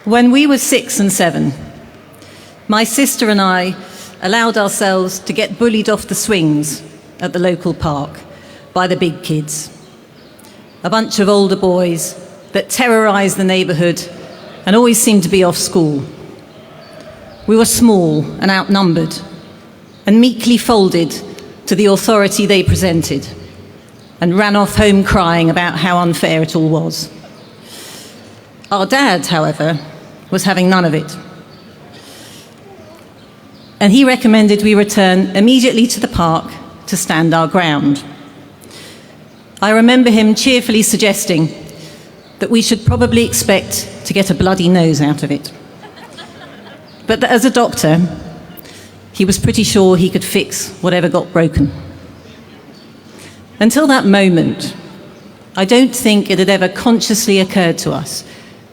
When we were 6 and 7, my sister and I allowed ourselves to get bullied off the swings at the local park by the big kids. A bunch of older boys that terrorised the neighbourhood and always seemed to be off school. We were small and outnumbered and meekly folded to the authority they presented and ran off home crying about how unfair it all was. Our dad, however, was having none of it. And he recommended we return immediately to the park to stand our ground. I remember him cheerfully suggesting that we should probably expect to get a bloody nose out of it. But that as a doctor, he was pretty sure he could fix whatever got broken. Until that moment, I don't think it had ever consciously occurred to us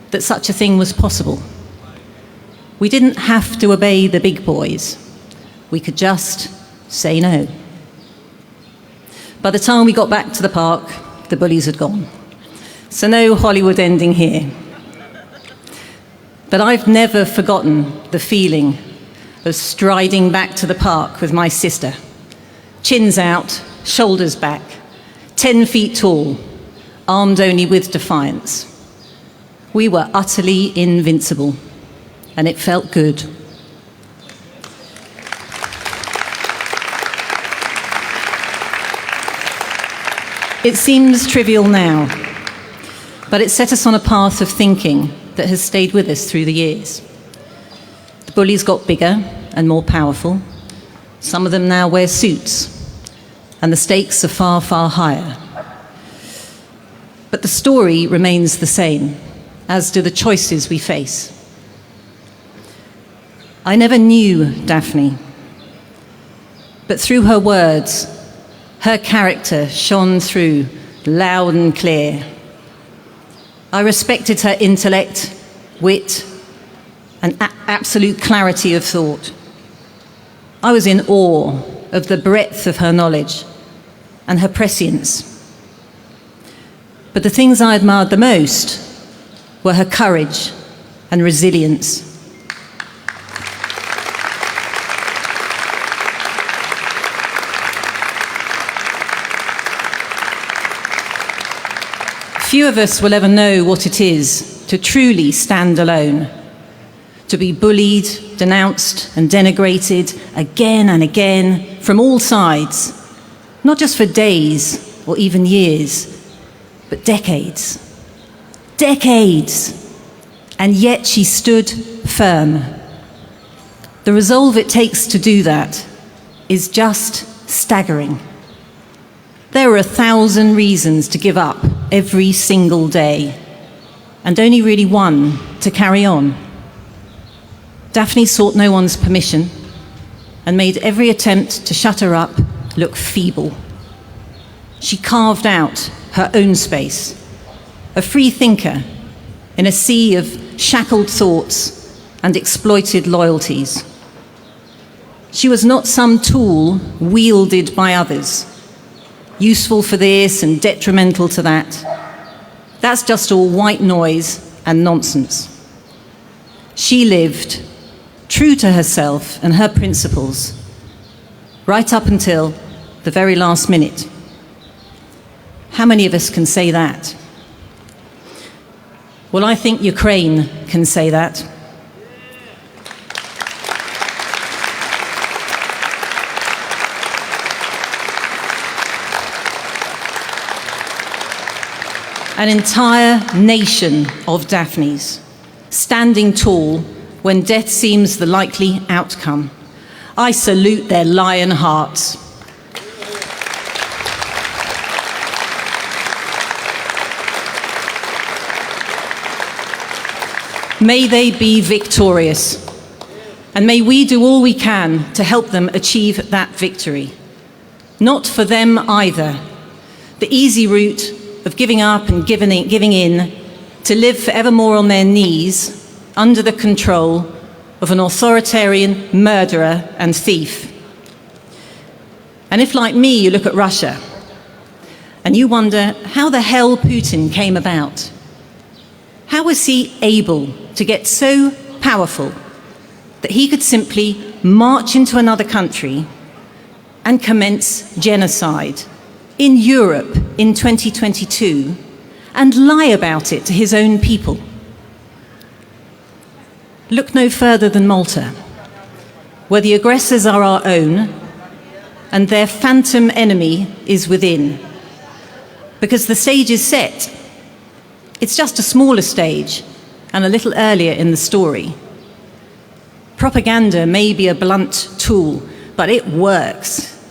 that such a thing was possible. We didn't have to obey the big boys. We could just say no. By the time we got back to the park, the bullies had gone. So no Hollywood ending here. But I've never forgotten the feeling of striding back to the park with my sister. Chins out, shoulders back, 10 feet tall, armed only with defiance. We were utterly invincible, and it felt good. It seems trivial now, but it set us on a path of thinking that has stayed with us through the years. The bullies got bigger and more powerful. Some of them now wear suits, and the stakes are far, far higher. But the story remains the same, as do the choices we face. I never knew Daphne, but through her words, her character shone through loud and clear. I respected her intellect, wit, and absolute clarity of thought. I was in awe of the breadth of her knowledge and her prescience. But the things I admired the most were her courage and resilience. Few of us will ever know what it is to truly stand alone, to be bullied, denounced, and denigrated again and again from all sides, not just for days or even years, but decades. Decades! And yet she stood firm. The resolve it takes to do that is just staggering. There are 1,000 reasons to give up every single day, and only really one to carry on. Daphne sought no one's permission and made every attempt to shut her up look feeble. She carved out her own space, a free thinker in a sea of shackled thoughts and exploited loyalties. She was not some tool wielded by others, useful for this and detrimental to that. That's just all white noise and nonsense. She lived true to herself and her principles, right up until the very last minute. How many of us can say that? Well, I think Ukraine can say that. An entire nation of Daphnes, standing tall when death seems the likely outcome. I salute their lion hearts. May they be victorious, and may we do all we can to help them achieve that victory. Not for them either. The easy route of giving up and giving in, to live forevermore on their knees under the control of an authoritarian murderer and thief. And if, like me, you look at Russia and you wonder how the hell Putin came about, How was he able to get so powerful that he could simply march into another country and commence genocide in Europe in 2022 and lie about it to his own people? Look no further than Malta, where the aggressors are our own and their phantom enemy is within. Because the stage is set. It's just a smaller stage and a little earlier in the story. Propaganda may be a blunt tool, but it works.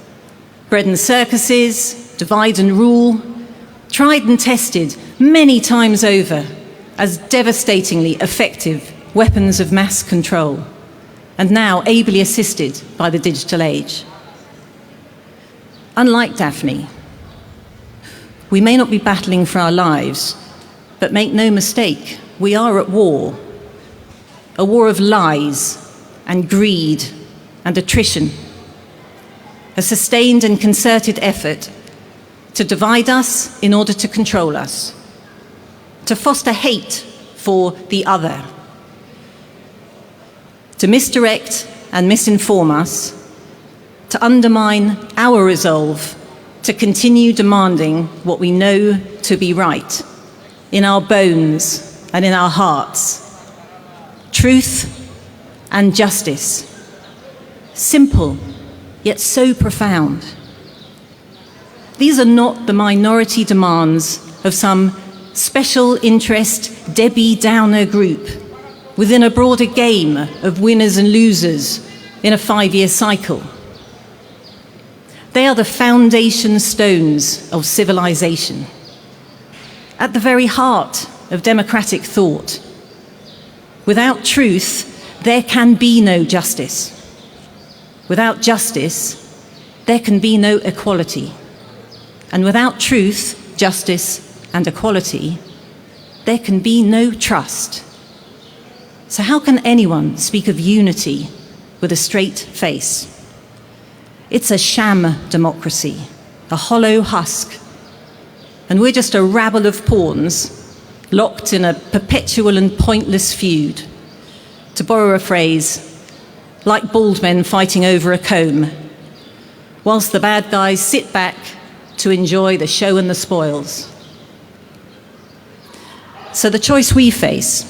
Bread and circuses, divide and rule, tried and tested many times over as devastatingly effective weapons of mass control, and now ably assisted by the digital age. Unlike Daphne, we may not be battling for our lives, but make no mistake, we are at war. A war of lies and greed and attrition. A sustained and concerted effort to divide us in order to control us. To foster hate for the other. To misdirect and misinform us. To undermine our resolve to continue demanding what we know to be right in our bones and in our hearts. Truth and justice. Simple, yet so profound. These are not the minority demands of some special interest Debbie Downer group within a broader game of winners and losers in a 5-year cycle. They are the foundation stones of civilization, at the very heart of democratic thought. Without truth, there can be no justice. Without justice, there can be no equality. And without truth, justice, and equality, there can be no trust. So how can anyone speak of unity with a straight face? It's a sham democracy, a hollow husk. And we're just a rabble of pawns locked in a perpetual and pointless feud. To borrow a phrase, like bald men fighting over a comb, whilst the bad guys sit back to enjoy the show and the spoils. So the choice we face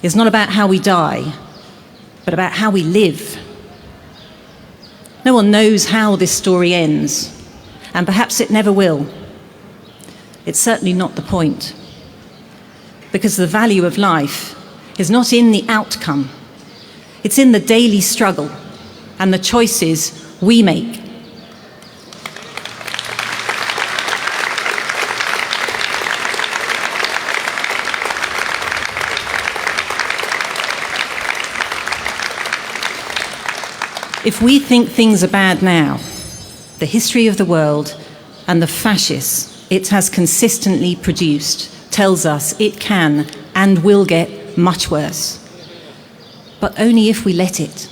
is not about how we die, but about how we live. No one knows how this story ends, and perhaps it never will. It's certainly not the point, because the value of life is not in the outcome. It's in the daily struggle and the choices we make. If we think things are bad now, the history of the world and the fascists it has consistently produced tells us it can and will get much worse. But only if we let it.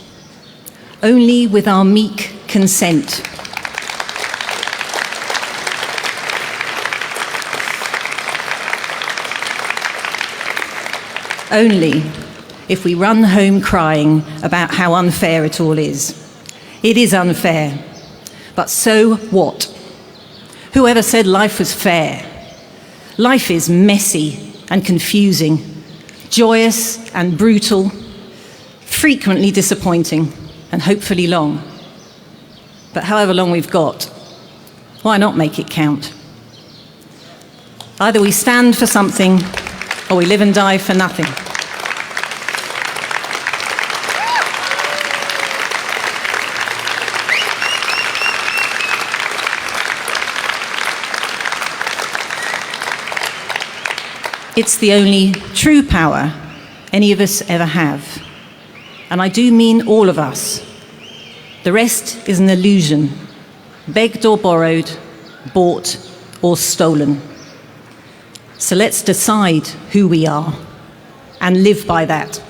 Only with our meek consent. Only if we run home crying about how unfair it all is. It is unfair, but so what? Whoever said life was fair? Life is messy and confusing, joyous and brutal, frequently disappointing and hopefully long. But however long we've got, why not make it count? Either we stand for something or we live and die for nothing. It's the only true power any of us ever have. And I do mean all of us. The rest is an illusion, begged or borrowed, bought or stolen. So let's decide who we are and live by that.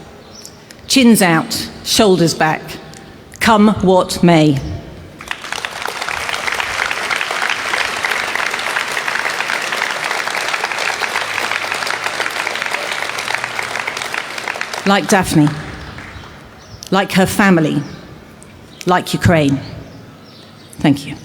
Chins out, shoulders back, come what may. like Daphne, like her family, like Ukraine. Thank you.